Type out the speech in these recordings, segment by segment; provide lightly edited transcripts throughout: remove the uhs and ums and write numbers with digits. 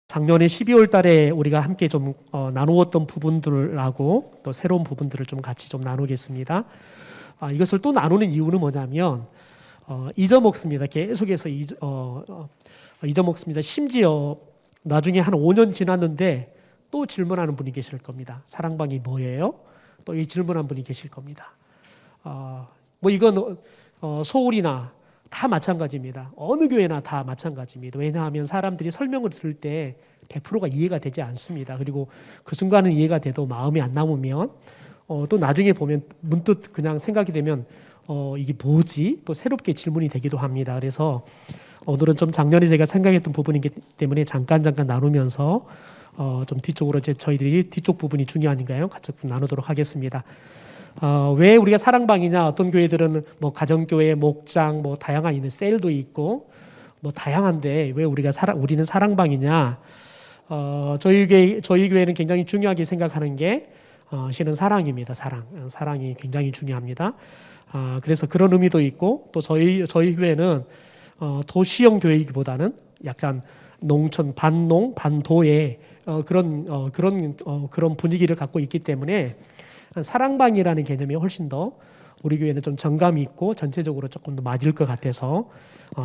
작년에 12월 달에 우리가 함께 좀 나누었던 부분들하고 또 새로운 부분들을 좀 같이 좀 나누겠습니다. 이것을 또 나누는 이유는 뭐냐면 잊어먹습니다. 계속해서 잊어먹습니다. 심지어 나중에 한 5년 지났는데 또 질문하는 분이 계실 겁니다. 사랑방이 뭐예요? 또 이 질문한 분이 계실 겁니다. 뭐 이건 서울이나 다 마찬가지입니다. 어느 교회나 다 마찬가지입니다. 왜냐하면 사람들이 설명을 들을 때 100%가 이해가 되지 않습니다. 그리고 그 순간은 이해가 돼도 마음이 안 남으면 또 나중에 보면 문득 그냥 생각이 되면 이게 뭐지? 또 새롭게 질문이 되기도 합니다. 그래서 오늘은 좀 작년에 제가 생각했던 부분이기 때문에 잠깐 나누면서 좀 뒤쪽으로 저희들이 뒤쪽 부분이 중요하니까요. 같이 나누도록 하겠습니다. 왜 우리가 사랑방이냐? 어떤 교회들은 뭐 가정교회, 목장, 뭐 다양한 있는 셀도 있고 뭐 다양한데 왜 우리는 사랑방이냐? 저희 교회는 굉장히 중요하게 생각하는 게 실은 사랑입니다. 사랑이 굉장히 중요합니다. 그래서 그런 의미도 있고 또 저희 교회는 도시형 교회이기보다는 약간 농촌 반농 반도의 그런 분위기를 갖고 있기 때문에 사랑방이라는 개념이 훨씬 더 우리 교회는 좀 정감이 있고 전체적으로 조금 더 맞을 것 같아서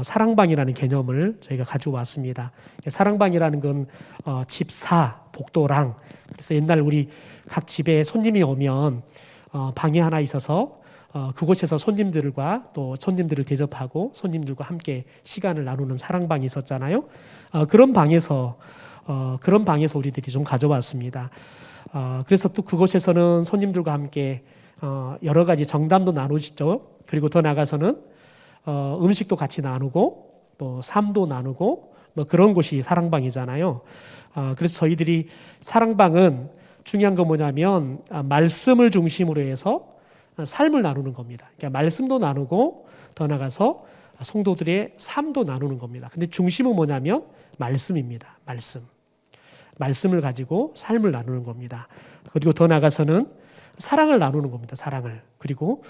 사랑방이라는 개념을 저희가 가지고 왔습니다. 사랑방이라는 건 집사, 복도랑, 그래서 옛날 우리 각 집에 손님이 오면 방이 하나 있어서 그곳에서 손님들과 또 손님들을 대접하고 손님들과 함께 시간을 나누는 사랑방이 있었잖아요. 그런 방에서 우리들이 좀 가져왔습니다. 그래서 또 그곳에서는 손님들과 함께 여러 가지 정담도 나누시죠. 그리고 더 나아가서는 음식도 같이 나누고 또 삶도 나누고 뭐 그런 곳이 사랑방이잖아요. 그래서 저희들이 사랑방은 중요한 건 뭐냐면 말씀을 중심으로 해서 삶을 나누는 겁니다. 그러니까 말씀도 나누고 더 나아가서 성도들의 삶도 나누는 겁니다. 근데 중심은 뭐냐면 말씀입니다. 말씀을 가지고 삶을 나누는 겁니다. 그리고 더 나아가서는 사랑을 나누는 겁니다. 사랑을. 그리고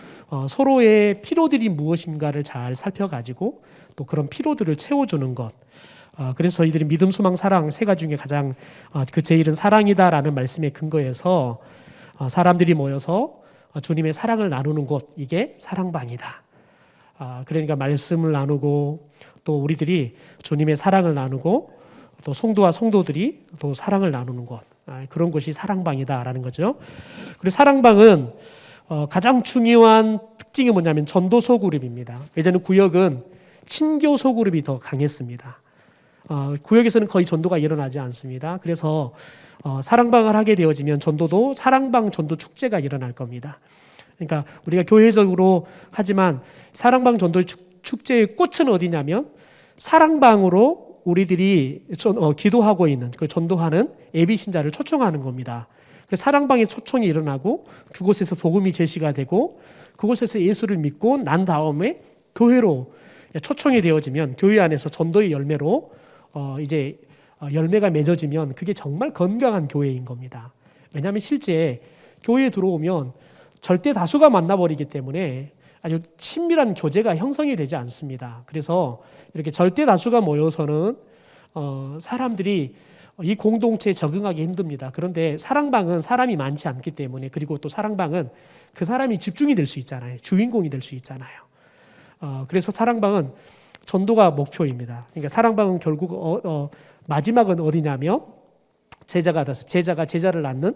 서로의 필요들이 무엇인가를 잘 살펴가지고 또 그런 필요들을 채워주는 것. 그래서 저희들이 믿음, 소망, 사랑 세 가지 중에 가장 그 제일은 사랑이다라는 말씀에 근거해서 사람들이 모여서 주님의 사랑을 나누는 곳, 이게 사랑방이다. 그러니까 말씀을 나누고 또 우리들이 주님의 사랑을 나누고 또 성도와 성도들이 또 사랑을 나누는 곳, 그런 곳이 사랑방이다라는 거죠. 그리고 사랑방은 가장 중요한 특징이 뭐냐면 전도소 그룹입니다. 예전에 구역은 친교소 그룹이 더 강했습니다. 구역에서는 거의 전도가 일어나지 않습니다. 그래서 사랑방을 하게 되어지면 전도도 사랑방 전도 축제가 일어날 겁니다. 그러니까 우리가 교회적으로 하지만 사랑방 전도 축제의 꽃은 어디냐면 사랑방으로 우리들이 기도하고 있는, 그 전도하는 예비 신자를 초청하는 겁니다. 그래서 사랑방에 초청이 일어나고 그곳에서 복음이 제시가 되고 그곳에서 예수를 믿고 난 다음에 교회로 초청이 되어지면 교회 안에서 전도의 열매로 이제 열매가 맺어지면 그게 정말 건강한 교회인 겁니다. 왜냐하면 실제 교회에 들어오면 절대 다수가 만나버리기 때문에 아주 친밀한 교제가 형성이 되지 않습니다. 그래서 이렇게 절대 다수가 모여서는 사람들이 이 공동체에 적응하기 힘듭니다. 그런데 사랑방은 사람이 많지 않기 때문에, 그리고 또 사랑방은 그 사람이 집중이 될 수 있잖아요. 주인공이 될 수 있잖아요. 그래서 사랑방은 전도가 목표입니다. 그러니까 사랑방은 결국 마지막은 어디냐면 제자가 제자를 낳는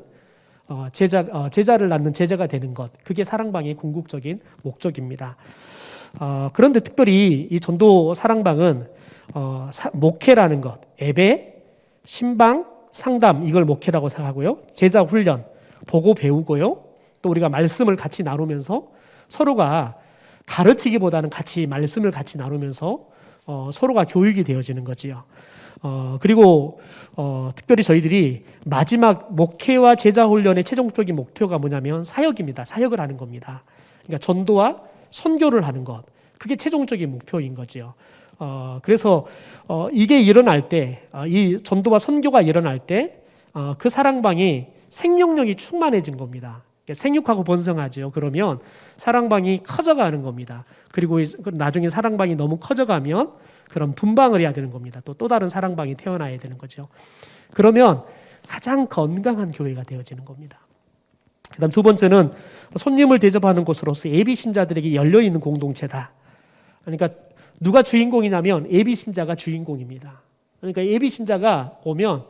제자를 낳는 제자가 되는 것, 그게 사랑방의 궁극적인 목적입니다. 그런데 특별히 이 전도 사랑방은 목회라는 것, 예배, 신방, 상담, 이걸 목회라고 생각하고요. 제자 훈련, 보고 배우고요. 또 우리가 말씀을 같이 나누면서 서로가 가르치기보다는 같이 말씀을 같이 나누면서 서로가 교육이 되어지는 거지요. 그리고 특별히 저희들이 마지막 목회와 제자 훈련의 최종적인 목표가 뭐냐면 사역입니다. 사역을 하는 겁니다. 그러니까 전도와 선교를 하는 것, 그게 최종적인 목표인 거죠. 그래서 이게 일어날 때, 이 전도와 선교가 일어날 때 그 사랑방이 생명력이 충만해진 겁니다. 생육하고 번성하죠. 그러면 사랑방이 커져가는 겁니다. 그리고 나중에 사랑방이 너무 커져가면 그럼 분방을 해야 되는 겁니다. 또 다른 사랑방이 태어나야 되는 거죠. 그러면 가장 건강한 교회가 되어지는 겁니다. 그다음 두 번째는 손님을 대접하는 곳으로서 예비 신자들에게 열려 있는 공동체다. 그러니까 누가 주인공이냐면 예비 신자가 주인공입니다. 그러니까 예비 신자가 오면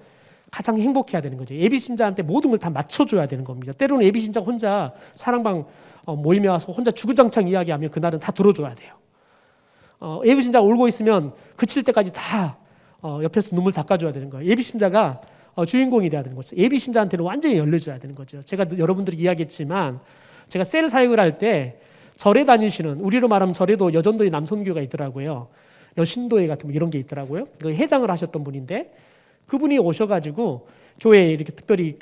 가장 행복해야 되는 거죠. 예비 신자한테 모든 걸 다 맞춰줘야 되는 겁니다. 때로는 예비 신자가 혼자 사랑방 모임에 와서 혼자 주구장창 이야기하면 그날은 다 들어줘야 돼요. 예비 신자가 울고 있으면 그칠 때까지 다 옆에서 눈물 닦아줘야 되는 거예요. 예비 신자가 주인공이 돼야 되는 거죠. 예비 신자한테는 완전히 열려줘야 되는 거죠. 제가 여러분들이 이야기했지만 제가 셀 사역을 할 때 절에 다니시는, 우리로 말하면 절에도 여전도의 남선교가 있더라고요. 여신도회 같은 이런 게 있더라고요. 그 회장을 하셨던 분인데 그분이 오셔가지고 교회에 이렇게 특별히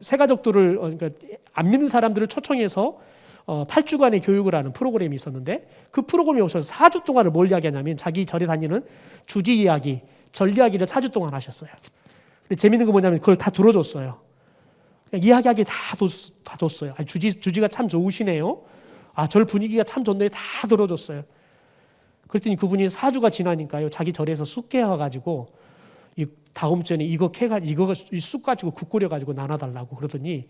새가족들을 그러니까 안 믿는 사람들을 초청해서 8주간의 교육을 하는 프로그램이 있었는데 그 프로그램에 오셔서 4주 동안을 뭘 이야기하냐면 자기 절에 다니는 주지 이야기, 절 이야기를 4주 동안 하셨어요. 근데 재밌는 건 뭐냐면 그걸 다 들어줬어요. 그냥 이야기하기 다 줬어요. 주지가 참 좋으시네요. 절 분위기가 참 좋네요. 다 들어줬어요. 그랬더니 그분이 4주가 지나니까요. 자기 절에서 쑥 깨워가지고 다음 주에는 이거 쑥 가지고 국 끓여가지고 나눠달라고 그러더니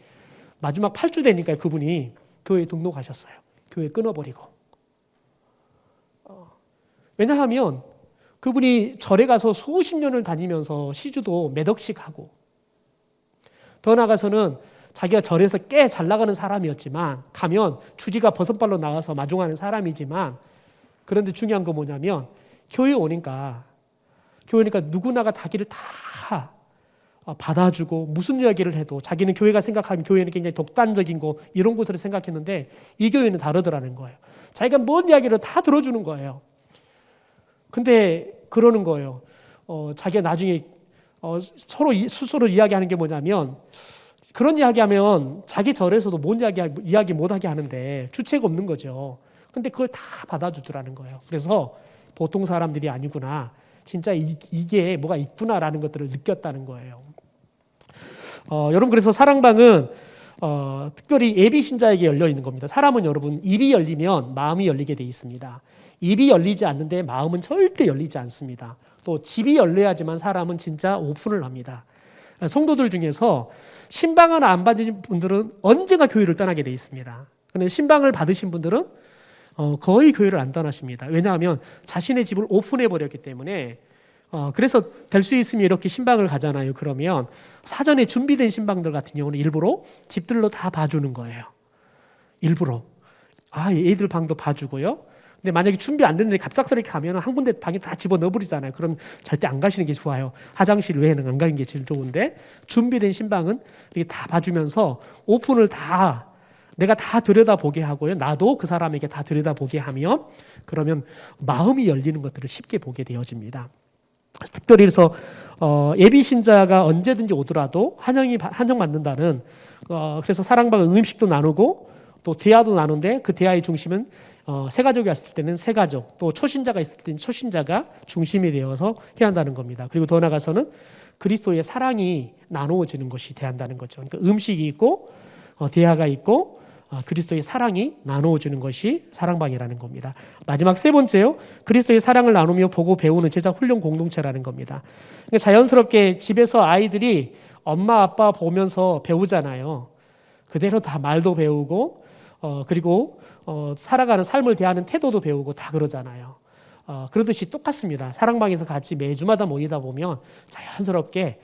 마지막 8주 되니까 그분이 교회에 등록하셨어요. 교회 끊어버리고. 왜냐하면 그분이 절에 가서 수십 년을 다니면서 시주도 몇 억씩 하고 더 나아가서는 자기가 절에서 꽤 잘 나가는 사람이었지만 가면 주지가 버선발로 나가서 마중하는 사람이지만 그런데 중요한 건 뭐냐면 교회에 오니까 누구나가 자기를 다 받아주고 무슨 이야기를 해도 자기는 교회가 생각하면 교회는 굉장히 독단적인 거 이런 곳으로 생각했는데 이 교회는 다르더라는 거예요. 자기가 뭔 이야기를 다 들어주는 거예요. 근데 그러는 거예요. 자기가 나중에 서로 스스로 이야기하는 게 뭐냐면 그런 이야기하면 자기 절에서도 뭔 이야기 못하게 하는데 주체가 없는 거죠. 근데 그걸 다 받아주더라는 거예요. 그래서 보통 사람들이 아니구나. 진짜 이게 뭐가 있구나라는 것들을 느꼈다는 거예요. 여러분 그래서 사랑방은 특별히 예비 신자에게 열려 있는 겁니다. 사람은 여러분 입이 열리면 마음이 열리게 돼 있습니다. 입이 열리지 않는데 마음은 절대 열리지 않습니다. 또 집이 열려야지만 사람은 진짜 오픈을 합니다. 성도들 중에서 신방을 안 받으신 분들은 언제가 교회를 떠나게 돼 있습니다. 그런데 신방을 받으신 분들은 거의 교회를 안 떠나십니다. 왜냐하면 자신의 집을 오픈해 버렸기 때문에 그래서 될 수 있으면 이렇게 신방을 가잖아요. 그러면 사전에 준비된 신방들 같은 경우는 일부러 집들로 다 봐주는 거예요. 일부러. 애들 방도 봐주고요. 근데 만약에 준비 안 됐는데 갑작스럽게 가면 한 군데 방에 다 집어넣어버리잖아요. 그럼 절대 안 가시는 게 좋아요. 화장실 외에는 안 가는 게 제일 좋은데 준비된 신방은 이렇게 다 봐주면서 오픈을 내가 다 들여다보게 하고요. 나도 그 사람에게 다 들여다보게 하면 그러면 마음이 열리는 것들을 쉽게 보게 되어집니다. 특별히 그래서 예비 신자가 언제든지 오더라도 환영받는다는 그래서 사랑방은 음식도 나누고 또 대화도 나누는데 그 대화의 중심은 새가족이 왔을 때는 새가족, 또 초신자가 있을 때는 초신자가 중심이 되어서 해야 한다는 겁니다. 그리고 더 나아가서는 그리스도의 사랑이 나누어지는 것이 돼야 한다는 거죠. 그러니까 음식이 있고 대화가 있고 그리스도의 사랑이 나누어지는 것이 사랑방이라는 겁니다. 마지막 세 번째요. 그리스도의 사랑을 나누며 보고 배우는 제자 훈련 공동체라는 겁니다. 그러니까 자연스럽게 집에서 아이들이 엄마 아빠 보면서 배우잖아요. 그대로 다 말도 배우고 그리고 살아가는 삶을 대하는 태도도 배우고 다 그러잖아요. 그러듯이 똑같습니다. 사랑방에서 같이 매주마다 모이다 보면 자연스럽게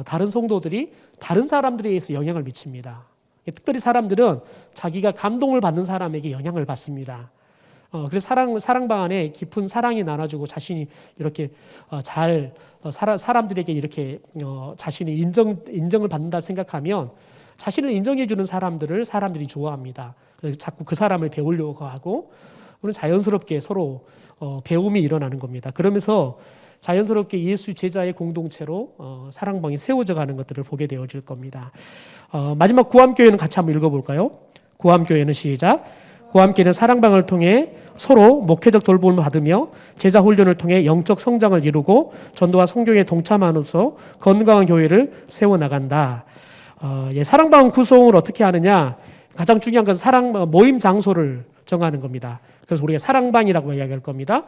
다른 성도들이 다른 사람들에 의해서 영향을 미칩니다. 특별히 사람들은 자기가 감동을 받는 사람에게 영향을 받습니다. 그래서 사랑방 안에 깊은 사랑이 나눠주고 자신이 이렇게 사람들에게 이렇게 자신이 인정을 받는다 생각하면 자신을 인정해주는 사람들을 사람들이 좋아합니다. 그래서 자꾸 그 사람을 배우려고 하고 자연스럽게 서로 배움이 일어나는 겁니다. 그러면서 자연스럽게 예수 제자의 공동체로 사랑방이 세워져 가는 것들을 보게 되어질 겁니다. 마지막 구암교회는 같이 한번 읽어볼까요? 구암교회는 시작. 구암교회는 사랑방을 통해 서로 목회적 돌봄을 받으며 제자 훈련을 통해 영적 성장을 이루고 전도와 성경에 동참함으로써 건강한 교회를 세워나간다. 사랑방 구성을 어떻게 하느냐? 가장 중요한 것은 모임 장소를 정하는 겁니다. 그래서 우리가 사랑방이라고 이야기할 겁니다.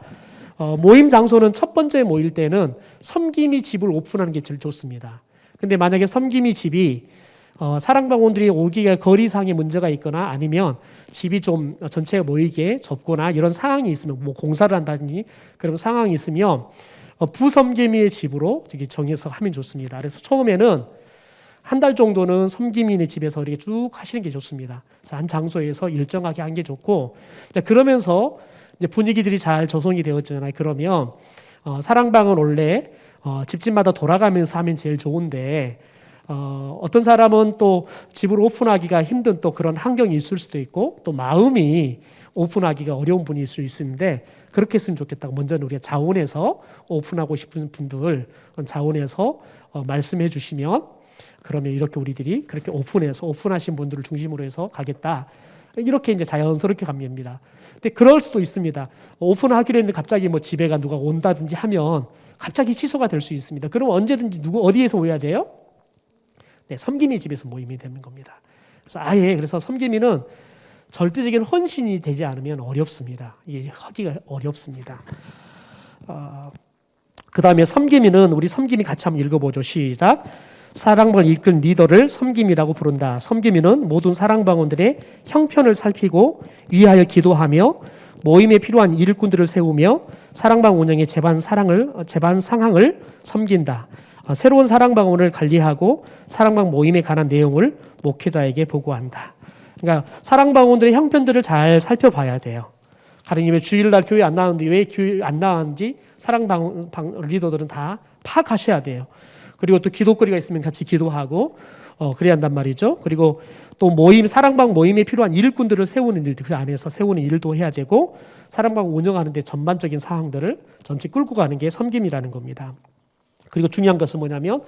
모임 장소는 첫 번째 모일 때는 섬김이 집을 오픈하는 게 제일 좋습니다. 근데 만약에 섬김이 집이 사랑방원들이 오기가 거리상의 문제가 있거나 아니면 집이 좀 전체가 모이게 좁거나 이런 상황이 있으면 뭐 공사를 한다든지 그런 상황이 있으면 부섬김이의 집으로 이렇게 정해서 하면 좋습니다. 그래서 처음에는 한 달 정도는 섬김이의 집에서 이렇게 쭉 하시는 게 좋습니다. 그래서 한 장소에서 일정하게 한 게 좋고, 그러면서 이제 분위기들이 잘 조성이 되었잖아요. 그러면 사랑방은 원래 집집마다 돌아가면서 하면 제일 좋은데, 어떤 사람은 또 집을 오픈하기가 힘든 또 그런 환경이 있을 수도 있고, 또 마음이 오픈하기가 어려운 분이 있을 수 있는데, 그렇게 했으면 좋겠다고 먼저는 우리가 자원해서 오픈하고 싶은 분들 자원해서 말씀해 주시면, 그러면 이렇게 우리들이 그렇게 오픈하신 분들을 중심으로 해서 가겠다. 이렇게 이제 자연스럽게 갑니다. 근데 그럴 수도 있습니다. 오픈하기로 했는데 갑자기 뭐 집에가 누가 온다든지 하면 갑자기 취소가 될 수 있습니다. 그럼 언제든지 어디에서 모여야 돼요? 네, 섬김이 집에서 모임이 되는 겁니다. 그래서 섬김이는 절대적인 헌신이 되지 않으면 어렵습니다. 이게 하기가 어렵습니다. 그 다음에 섬김이는 우리 섬김이 같이 한번 읽어보죠. 시작. 사랑방을 이끌 리더를 섬김이라고 부른다. 섬김이는 모든 사랑방원들의 형편을 살피고 위하여 기도하며 모임에 필요한 일꾼들을 세우며 사랑방 운영의 제반 상황을 섬긴다. 새로운 사랑방원을 관리하고 사랑방 모임에 관한 내용을 목회자에게 보고한다. 그러니까 사랑방원들의 형편들을 잘 살펴봐야 돼요. 가령님의 주일날 교회 안 나오는데 왜 교회 안 나왔는지 사랑방 리더들은 다 파악하셔야 돼요. 그리고 또 기도거리가 있으면 같이 기도하고 그래야 한단 말이죠. 그리고 또 사랑방 모임에 필요한 일꾼들을 세우는 일들, 그 안에서 세우는 일도 해야 되고 사랑방 운영하는 데 전반적인 사항들을 전체 끌고 가는 게 섬김이라는 겁니다. 그리고 중요한 것은 뭐냐면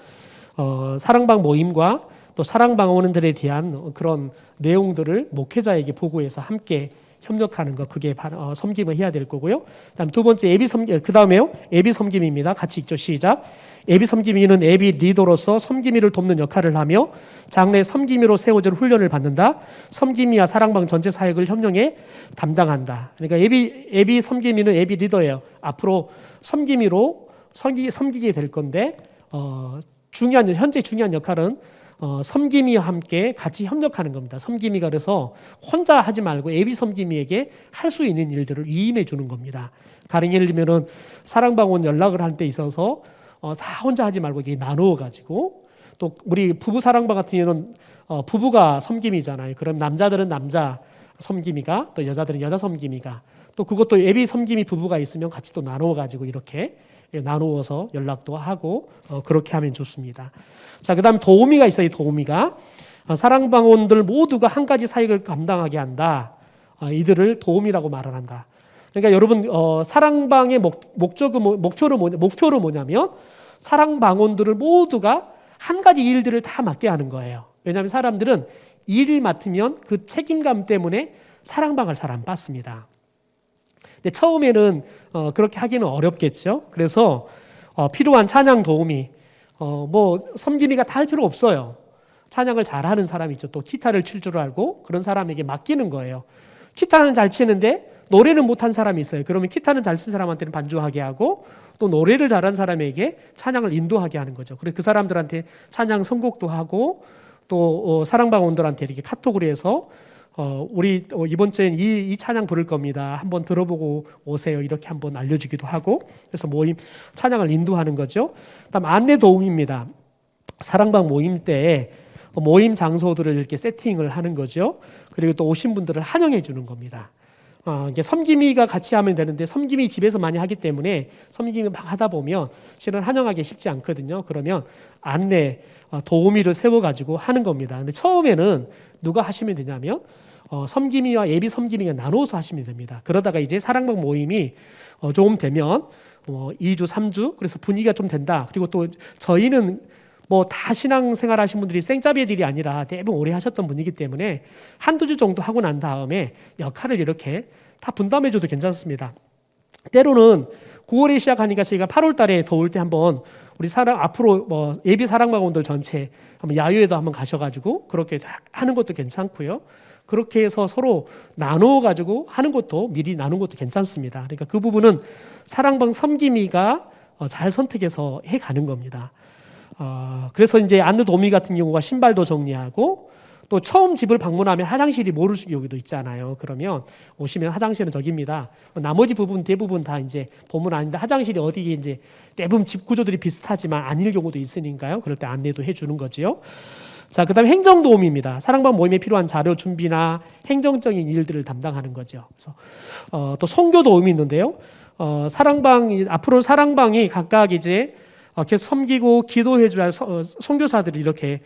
사랑방 모임과 또 사랑방원들에 대한 그런 내용들을 목회자에게 보고해서 함께 협력하는 것, 그게 섬김을 해야 될 거고요. 그다음 두 번째 그 다음에요. 예비 섬김입니다. 같이 읽죠. 시작. 예비 섬김이는 예비 리더로서 섬김이를 돕는 역할을 하며 장래 섬김이로 세워질 훈련을 받는다. 섬김이와 사랑방 전체 사역을 협력해 담당한다. 그러니까 예비 섬김이는 예비 리더예요. 앞으로 섬기게 될 건데 현재 중요한 역할은 섬김이와 함께 같이 협력하는 겁니다. 섬김이가 그래서 혼자 하지 말고 예비 섬김이에게 할 수 있는 일들을 위임해 주는 겁니다. 가령 예를 들면은 사랑방원 연락을 할 때 있어서 다 혼자 하지 말고 이게 나누어 가지고 또 우리 부부 사랑방 같은 경우는 부부가 섬김이잖아요. 그럼 남자들은 남자 섬김이가 또 여자들은 여자 섬김이가 또 그것도 예비 섬김이 부부가 있으면 같이 또 나누어 가지고 이렇게 나누어서 연락도 하고 그렇게 하면 좋습니다. 자, 그다음에 도우미가 있어요. 도우미가 사랑방원들 모두가 한 가지 사역을 감당하게 한다. 이들을 도우미라고 말을 한다. 그러니까 여러분 사랑방의 목표로 뭐냐면 사랑방원들을 모두가 한 가지 일들을 다 맡게 하는 거예요. 왜냐하면 사람들은 일을 맡으면 그 책임감 때문에 사랑방을 잘 안 받습니다. 근데 처음에는 그렇게 하기는 어렵겠죠. 그래서 필요한 찬양 도우미, 섬김이가 다 할 필요 없어요. 찬양을 잘하는 사람이 있죠. 또 기타를 칠 줄 알고 그런 사람에게 맡기는 거예요. 기타는 잘 치는데 노래는 못한 사람이 있어요. 그러면 기타는 잘 친 사람한테는 반주하게 하고 또 노래를 잘한 사람에게 찬양을 인도하게 하는 거죠. 그래서 그 사람들한테 찬양 선곡도 하고 또 사랑방원들한테 이렇게 카톡을 해서 우리 이번 주엔 이 찬양 부를 겁니다. 한번 들어보고 오세요. 이렇게 한번 알려주기도 하고 그래서 찬양을 인도하는 거죠. 그다음 안내 도움입니다. 사랑방 모임 때 모임 장소들을 이렇게 세팅을 하는 거죠. 그리고 또 오신 분들을 환영해 주는 겁니다. 이게 섬김이가 같이 하면 되는데 섬김이 집에서 많이 하기 때문에 섬김이 막 하다 보면 실은 환영하기 쉽지 않거든요. 그러면 안내 도우미를 세워가지고 하는 겁니다. 근데 처음에는 누가 하시면 되냐면 섬김이와 예비 섬김이가 나눠서 하시면 됩니다. 그러다가 이제 사랑방 모임이 조금 되면 2주, 3주 그래서 분위기가 좀 된다. 그리고 또 저희는 다 신앙생활 하신 분들이 생짜배들이 아니라 대부분 오래 하셨던 분이기 때문에 한두 주 정도 하고 난 다음에 역할을 이렇게 다 분담해줘도 괜찮습니다. 때로는 9월에 시작하니까 저희가 8월 달에 더울 때 한번 우리 앞으로 뭐 예비 사랑방원들 전체 한번 야유회도 한번 가셔가지고 그렇게 하는 것도 괜찮고요. 그렇게 해서 서로 나눠가지고 하는 것도 미리 나눈 것도 괜찮습니다. 그러니까 그 부분은 사랑방 섬김이가 잘 선택해서 해 가는 겁니다. 그래서 이제 안느 도우미 같은 경우가 신발도 정리하고 또 처음 집을 방문하면 화장실이 모를 여기도 있잖아요. 그러면 오시면 화장실은 저기입니다. 나머지 부분 대부분 다 이제 보면 아닌데 화장실이 어디에 이제 대부분 집 구조들이 비슷하지만 아닐 경우도 있으니까요. 그럴 때 안내도 해주는 거지요. 자, 그다음에 행정 도움입니다. 사랑방 모임에 필요한 자료 준비나 행정적인 일들을 담당하는 거죠. 그래서 또 선교 도움이 있는데요. 앞으로 사랑방이 각각 이제 계속 섬기고 기도해줘야 할 선교사들이 이렇게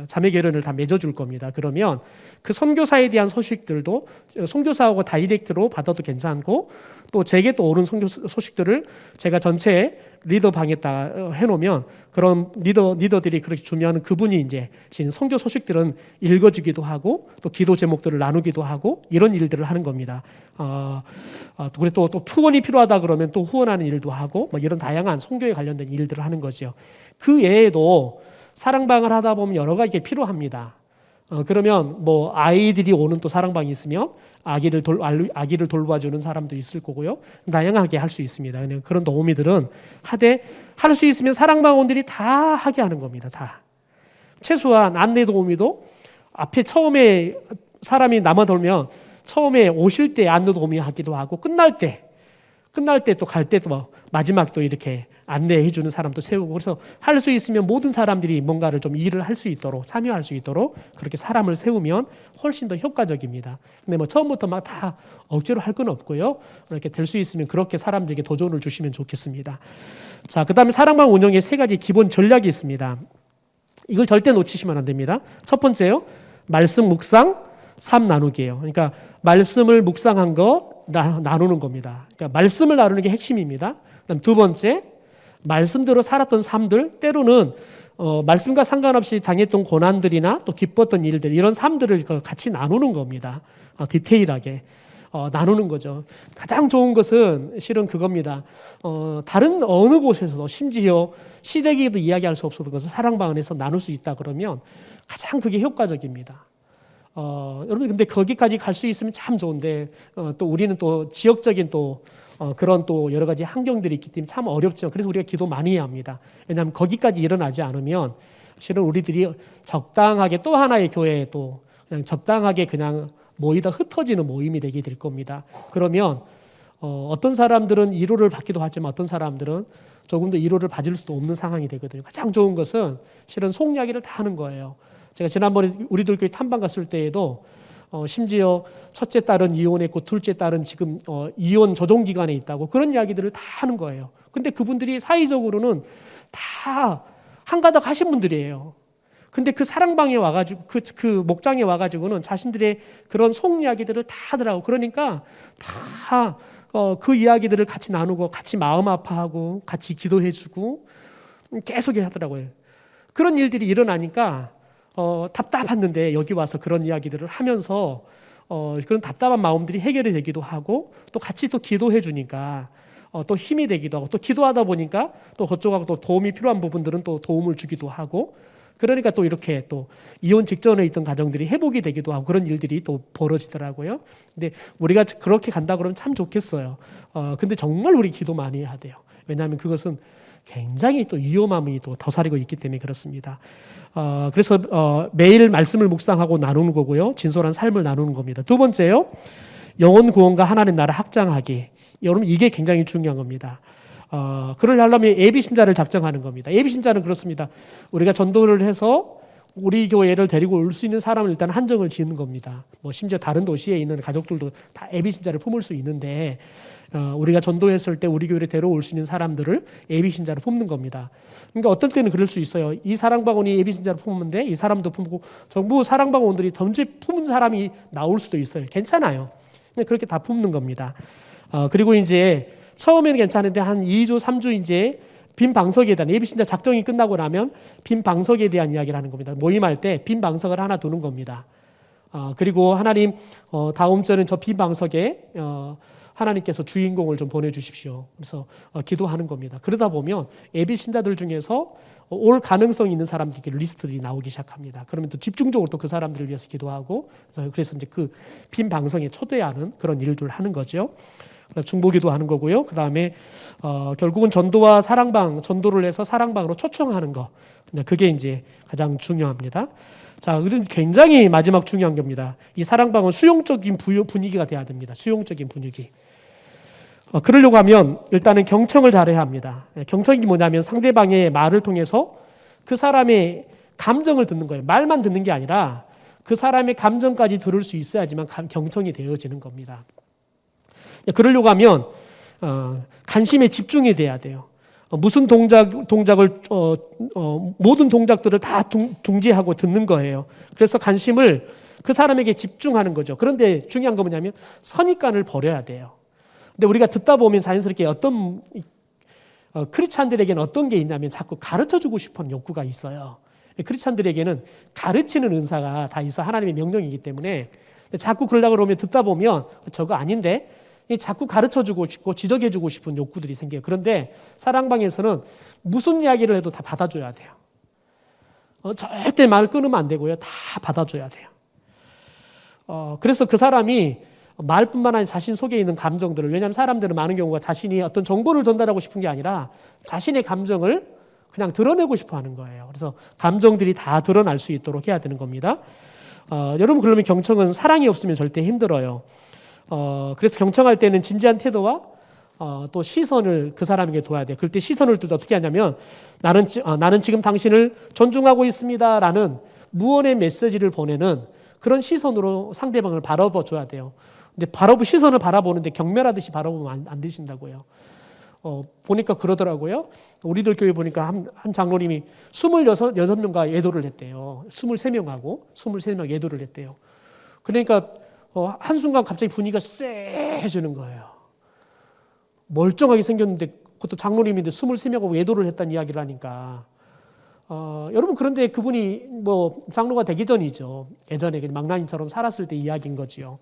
자매 결연을 다 맺어줄 겁니다. 그러면 그 선교사에 대한 소식들도 선교사하고 다이렉트로 받아도 괜찮고 또 제게 또 오는 선교 소식들을 제가 전체 리더 방에다 해놓으면 그런 리더들이 그렇게 주면 그분이 이제 선교 소식들은 읽어주기도 하고 또 기도 제목들을 나누기도 하고 이런 일들을 하는 겁니다. 그리고 또 후원이 필요하다 그러면 또 후원하는 일도 하고 뭐 이런 다양한 선교에 관련된 일들을 하는 거죠. 그 외에도 사랑방을 하다 보면 여러 가지 필요합니다. 그러면 뭐 아이들이 오는 또 사랑방이 있으면 아기를 돌봐주는 사람도 있을 거고요. 다양하게 할 수 있습니다. 그런 도우미들은 할 수 있으면 사랑방원들이 다 하게 하는 겁니다. 다. 최소한 안내 도우미도 앞에 처음에 사람이 남아돌면 처음에 오실 때 안내 도우미 하기도 하고 끝날 때 또 갈 때도 뭐 마지막도 이렇게 안내해 주는 사람도 세우고 그래서 할 수 있으면 모든 사람들이 뭔가를 좀 일을 할 수 있도록 참여할 수 있도록 그렇게 사람을 세우면 훨씬 더 효과적입니다. 근데 뭐 처음부터 막 다 억지로 할 건 없고요. 이렇게 될 수 있으면 그렇게 사람들에게 도전을 주시면 좋겠습니다. 자, 그다음에 사랑방 운영에 3가지 기본 전략이 있습니다. 이걸 절대 놓치시면 안 됩니다. 첫 번째요. 말씀 묵상, 삶 나누기예요. 그러니까 말씀을 묵상한 거 나누는 겁니다. 그러니까 말씀을 나누는 게 핵심입니다. 그다음 두 번째, 말씀대로 살았던 삶들, 때로는 말씀과 상관없이 당했던 고난들이나 또 기뻤던 일들 이런 삶들을 같이 나누는 겁니다. 디테일하게 나누는 거죠. 가장 좋은 것은 실은 그겁니다. 다른 어느 곳에서도 심지어 시댁에도 이야기할 수 없었던 것을 사랑방 안에서 나눌 수 있다 그러면 가장 그게 효과적입니다. 여러분 근데 거기까지 갈 수 있으면 참 좋은데 또 우리는 또 지역적인 또 그런 또 여러 가지 환경들이 있기 때문에 참 어렵죠. 그래서 우리가 기도 많이 해야 합니다. 왜냐하면 거기까지 일어나지 않으면 실은 우리들이 적당하게 또 하나의 교회에 또 그냥 적당하게 그냥 모이다 흩어지는 모임이 되게 될 겁니다. 그러면 어떤 사람들은 위로를 받기도 하지만 어떤 사람들은 조금 더 위로를 받을 수도 없는 상황이 되거든요. 가장 좋은 것은 실은 속 이야기를 다 하는 거예요. 제가 지난번에 우리들 교회 탐방 갔을 때에도 심지어 첫째 딸은 이혼했고 둘째 딸은 지금 이혼 조정 기간에 있다고 그런 이야기들을 다 하는 거예요. 근데 그분들이 사회적으로는 다 한가닥 하신 분들이에요. 근데 그 사랑방에 와가지고 그 목장에 와가지고는 자신들의 그런 속 이야기들을 다 하더라고. 그러니까 다 그 이야기들을 같이 나누고 같이 마음 아파하고 같이 기도해주고 계속 하더라고요. 그런 일들이 일어나니까 답답했는데 여기 와서 그런 이야기들을 하면서 그런 답답한 마음들이 해결이 되기도 하고 또 같이 또 기도해 주니까 또 힘이 되기도 하고 또 기도하다 보니까 또 그쪽하고 또 도움이 필요한 부분들은 또 도움을 주기도 하고 그러니까 또 이렇게 또 이혼 직전에 있던 가정들이 회복이 되기도 하고 그런 일들이 또 벌어지더라고요. 근데 우리가 그렇게 간다 그러면 참 좋겠어요. 근데 정말 우리 기도 많이 해야 돼요. 왜냐하면 그것은 굉장히 또 위험함이 또 더사리고 있기 때문에 그렇습니다. 그래서 매일 말씀을 묵상하고 나누는 거고요. 진솔한 삶을 나누는 겁니다. 두 번째요. 영혼 구원과 하나님 나라 확장하기. 여러분 이게 굉장히 중요한 겁니다. 그걸 하려면 예비신자를 작정하는 겁니다. 예비신자는 그렇습니다. 우리가 전도를 해서 우리 교회를 데리고 올 수 있는 사람을 일단 한정을 지는 겁니다. 뭐 심지어 다른 도시에 있는 가족들도 다 예비신자를 품을 수 있는데 우리가 전도했을 때 우리 교회를 데려올 수 있는 사람들을 예비신자로 품는 겁니다. 그러니까 어떨 때는 그럴 수 있어요. 이 사랑방원이 예비신자를 품는데 이 사람도 품고 전부 사랑방원들이 던지 품은 사람이 나올 수도 있어요. 괜찮아요. 그렇게 다 품는 겁니다. 그리고 이제 처음에는 괜찮은데 한 2주, 3주 이제 빈 방석에 대한 예비신자 작정이 끝나고 나면 빈 방석에 대한 이야기를 하는 겁니다. 모임할 때 빈 방석을 하나 두는 겁니다. 그리고 하나님 다음 주에는 저 빈 방석에 하나님께서 주인공을 좀 보내주십시오. 그래서 기도하는 겁니다. 그러다 보면 예비 신자들 중에서 올 가능성이 있는 사람들끼리 리스트들이 나오기 시작합니다. 그러면 또 집중적으로 또 그 사람들을 위해서 기도하고 그래서 이제 그 빈 방송에 초대하는 그런 일들을 하는 거죠. 중보기도 하는 거고요. 그 다음에 결국은 전도와 사랑방, 전도를 해서 사랑방으로 초청하는 거. 그게 이제 가장 중요합니다. 자, 그런 굉장히 마지막 중요한 겁니다. 이 사랑방은 수용적인 분위기가 돼야 됩니다. 수용적인 분위기. 그러려고 하면 일단은 경청을 잘해야 합니다. 경청이 뭐냐면 상대방의 말을 통해서 그 사람의 감정을 듣는 거예요. 말만 듣는 게 아니라 그 사람의 감정까지 들을 수 있어야지만 경청이 되어지는 겁니다. 그러려고 하면 관심에 집중이 돼야 돼요. 무슨 동작을 모든 동작들을 다 중지하고 듣는 거예요. 그래서 관심을 그 사람에게 집중하는 거죠. 그런데 중요한 건 뭐냐면 선입관을 버려야 돼요. 근데 우리가 듣다 보면 자연스럽게 어떤 크리스찬들에게는 어떤 게 있냐면 자꾸 가르쳐주고 싶은 욕구가 있어요. 크리스찬들에게는 가르치는 은사가 다 있어 하나님의 명령이기 때문에 자꾸 그러려고 그러면 듣다 보면 저거 아닌데 자꾸 가르쳐주고 싶고 지적해주고 싶은 욕구들이 생겨요. 그런데 사랑방에서는 무슨 이야기를 해도 다 받아줘야 돼요. 절대 말을 끊으면 안 되고요. 다 받아줘야 돼요. 그래서 그 사람이 말뿐만 아니라 자신 속에 있는 감정들을, 왜냐하면 사람들은 많은 경우가 자신이 어떤 정보를 전달하고 싶은 게 아니라 자신의 감정을 그냥 드러내고 싶어 하는 거예요. 그래서 감정들이 다 드러날 수 있도록 해야 되는 겁니다. 여러분, 그러면 경청은 사랑이 없으면 절대 힘들어요. 그래서 경청할 때는 진지한 태도와 또 시선을 그 사람에게 둬야 돼요. 그럴 때 시선을 두다 어떻게 하냐면 나는 지금 당신을 존중하고 있습니다 라는 무언의 메시지를 보내는 그런 시선으로 상대방을 바라봐 줘야 돼요. 근데 시선을 바라보는데 경멸하듯이 바라보면 안 되신다고요. 보니까 그러더라고요. 우리들 교회 보니까 한 장로님이 26명과 예도를 했대요. 23명 예도를 했대요. 그러니까 한순간 갑자기 분위기가 쎄해지는 거예요. 멀쩡하게 생겼는데 그것도 장로님인데 23명하고 예도를 했다는 이야기를 하니까 여러분, 그런데 그분이 장로가 되기 전이죠. 예전에 망나니처럼 살았을 때 이야기인 거지요.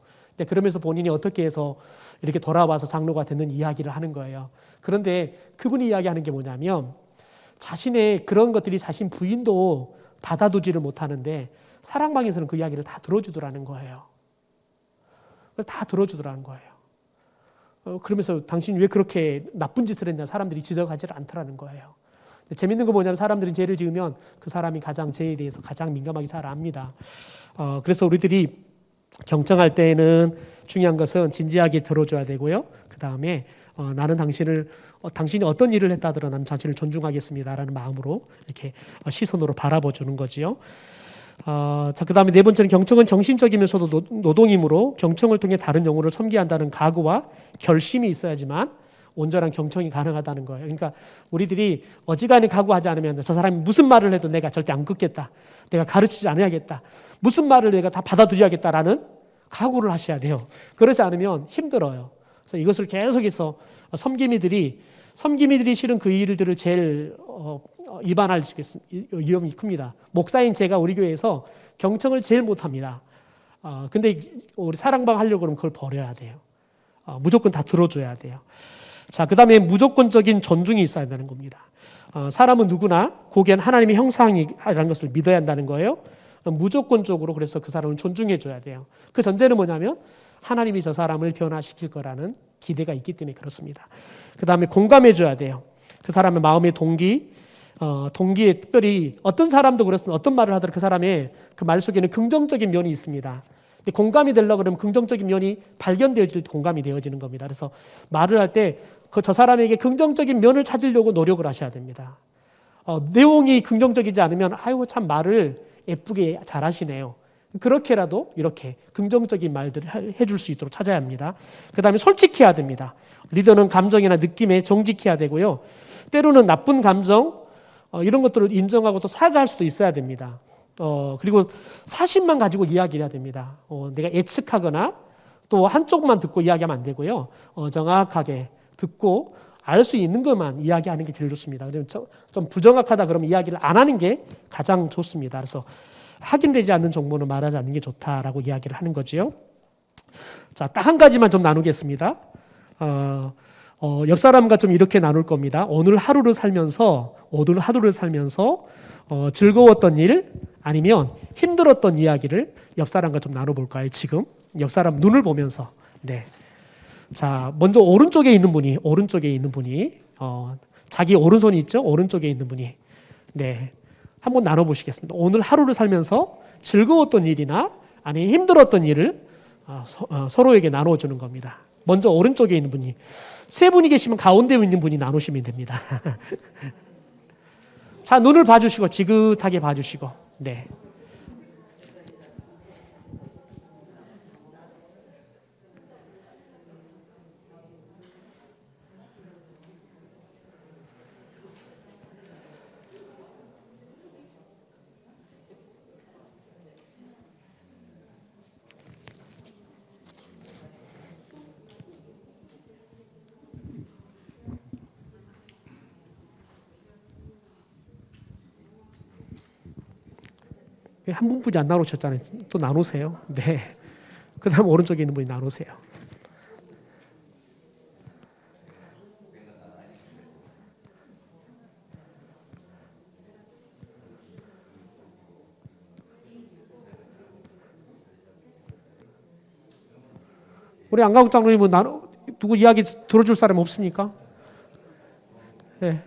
그러면서 본인이 어떻게 해서 이렇게 돌아와서 장로가 되는 이야기를 하는 거예요. 그런데 그분이 이야기하는 게 뭐냐면 자신의 그런 것들이 자신 부인도 받아두지를 못하는데 사랑방에서는 그 이야기를 다 들어주더라는 거예요. 다 들어주더라는 거예요. 그러면서 당신이 왜 그렇게 나쁜 짓을 했냐 사람들이 지적하지를 않더라는 거예요. 재밌는 건 뭐냐면 사람들이 죄를 지으면 그 사람이 가장 죄에 대해서 가장 민감하게 잘 압니다. 그래서 우리들이 경청할 때에는 중요한 것은 진지하게 들어줘야 되고요. 그 다음에 나는 당신이 어떤 일을 했다 하더라도 나는 자신을 존중하겠습니다라는 마음으로 이렇게 시선으로 바라봐주는 거지요. 자, 그 다음에 네 번째는 경청은 정신적이면서도 노동이므로 경청을 통해 다른 영혼을 섬기게 한다는 각오와 결심이 있어야지만 온전한 경청이 가능하다는 거예요. 그러니까 우리들이 어지간히 각오하지 않으면 저 사람이 무슨 말을 해도 내가 절대 안 듣겠다. 내가 가르치지 않아야겠다. 무슨 말을 내가 다 받아들여야겠다라는 각오를 하셔야 돼요. 그러지 않으면 힘들어요. 그래서 이것을 계속해서 섬기미들이 실은 그 일들을 제일 위반할 위험이 큽니다. 목사인 제가 우리 교회에서 경청을 제일 못합니다. 근데 우리 사랑방 하려고 그러면 그걸 버려야 돼요. 무조건 다 들어줘야 돼요. 자, 그 다음에 무조건적인 존중이 있어야 되는 겁니다. 사람은 누구나 고귀한 하나님의 형상이라는 것을 믿어야 한다는 거예요. 무조건적으로 그래서 그 사람을 존중해 줘야 돼요. 그 전제는 뭐냐면 하나님이 저 사람을 변화시킬 거라는 기대가 있기 때문에 그렇습니다. 그 다음에 공감해 줘야 돼요. 그 사람의 마음의 동기에 특별히 어떤 사람도 그렇습니다. 어떤 말을 하더라도 그 사람의 그 말 속에는 긍정적인 면이 있습니다. 근데 공감이 되려고 그러면 긍정적인 면이 발견되어질 때 공감이 되어지는 겁니다. 그래서 말을 할 때 저 사람에게 긍정적인 면을 찾으려고 노력을 하셔야 됩니다. 내용이 긍정적이지 않으면 아이고 참 말을 예쁘게 잘하시네요. 그렇게라도 이렇게 긍정적인 말들을 해줄 수 있도록 찾아야 합니다. 그 다음에 솔직해야 됩니다. 리더는 감정이나 느낌에 정직해야 되고요. 때로는 나쁜 감정 이런 것들을 인정하고 또 사과할 수도 있어야 됩니다. 그리고 사실만 가지고 이야기를 해야 됩니다. 내가 예측하거나 또 한쪽만 듣고 이야기하면 안 되고요. 정확하게 듣고 알 수 있는 것만 이야기하는 게 제일 좋습니다. 좀 부정확하다 그러면 이야기를 안 하는 게 가장 좋습니다. 그래서 확인되지 않는 정보는 말하지 않는 게 좋다라고 이야기를 하는 거지요. 자, 딱 한 가지만 좀 나누겠습니다. 옆 사람과 좀 이렇게 나눌 겁니다. 오늘 하루를 살면서 즐거웠던 일 아니면 힘들었던 이야기를 옆 사람과 좀 나눠볼까요? 지금 옆 사람 눈을 보면서. 네. 자, 먼저 오른쪽에 있는 분이 자기 오른손이 있죠? 오른쪽에 있는 분이. 네. 한번 나눠보시겠습니다. 오늘 하루를 살면서 즐거웠던 일이나 아니 힘들었던 일을 서로에게 나눠주는 겁니다. 먼저 오른쪽에 있는 분이. 세 분이 계시면 가운데 있는 분이 나누시면 됩니다. 자, 눈을 봐주시고 지긋하게 봐주시고. 네. 한 분뿐이 안 나누셨잖아요. 또 나누세요. 네. 그 다음 오른쪽에 있는 분이 나누세요. 우리 안가국 장로님은 누구 이야기 들어줄 사람 없습니까? 네.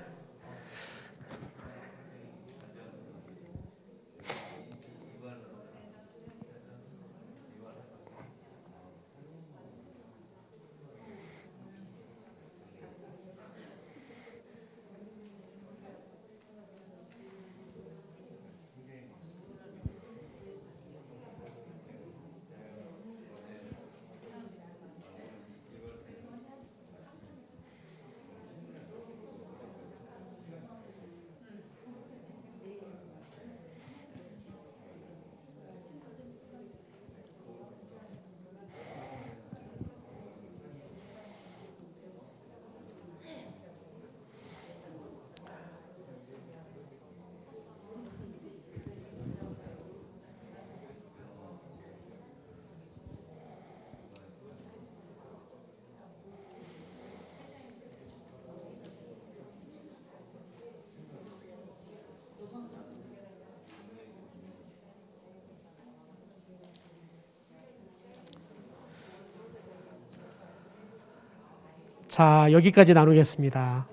자, 여기까지 나누겠습니다.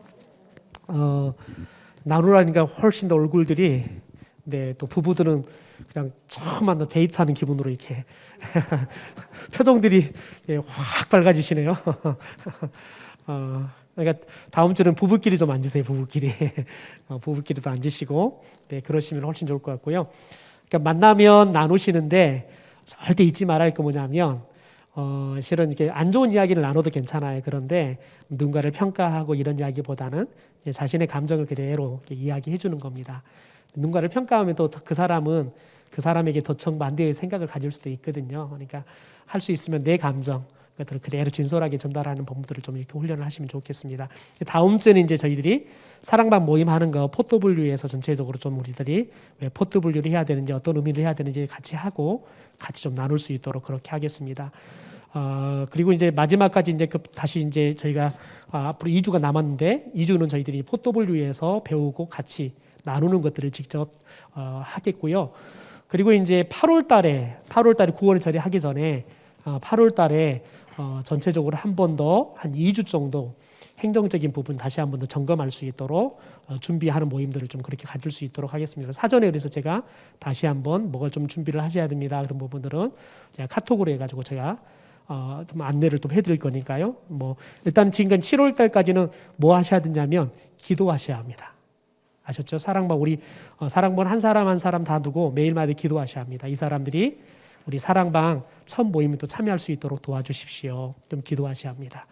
나누라니까 훨씬 더 얼굴들이, 네, 또 부부들은 그냥 처음 만나 데이트하는 기분으로 이렇게 표정들이 확 밝아지시네요. 그러니까 다음 주는 부부끼리 좀 앉으세요. 부부끼리도 앉으시고, 네, 그러시면 훨씬 좋을 것 같고요. 그러니까 만나면 나누시는데 절대 잊지 말아야 할 거 뭐냐면, 실은 이렇게 안 좋은 이야기를 나눠도 괜찮아요. 그런데 누군가를 평가하고 이런 이야기보다는 자신의 감정을 그대로 이야기해 주는 겁니다. 누군가를 평가하면 또 그 사람은 그 사람에게 더 정반대의 생각을 가질 수도 있거든요. 그러니까 할 수 있으면 내 감정, 그것들을 그대로 진솔하게 전달하는 법들을 좀 이렇게 훈련을 하시면 좋겠습니다. 다음 주에는 이제 저희들이 사랑방 모임하는 거 포토블류에서 전체적으로 좀 우리들이 왜 포토블류를 해야 되는지 어떤 의미를 해야 되는지 같이 하고 같이 좀 나눌 수 있도록 그렇게 하겠습니다. 그리고 이제 마지막까지 이제 다시 이제 저희가 앞으로 2주가 남았는데 2주는 저희들이 포토블류에서 배우고 같이 나누는 것들을 직접 하겠고요. 그리고 이제 8월 달에 9월 절에 하기 전에 8월 달에 전체적으로 한 번 더 한 2주 정도 행정적인 부분 다시 한 번 더 점검할 수 있도록 준비하는 모임들을 좀 그렇게 가질 수 있도록 하겠습니다. 사전에 그래서 제가 다시 한번 뭘 좀 준비를 하셔야 됩니다. 그런 부분들은 제가 카톡으로 해가지고 제가 좀 안내를 좀 해드릴 거니까요. 뭐 일단 지금까지 7월 달까지는 뭐 하셔야 되냐면 기도하셔야 합니다. 아셨죠? 사랑방 우리 사랑방 한 사람 한 사람 다 두고 매일마다 기도하셔야 합니다. 이 사람들이 우리 사랑방 첫 모임에 또 참여할 수 있도록 도와주십시오. 좀 기도하셔야 합니다.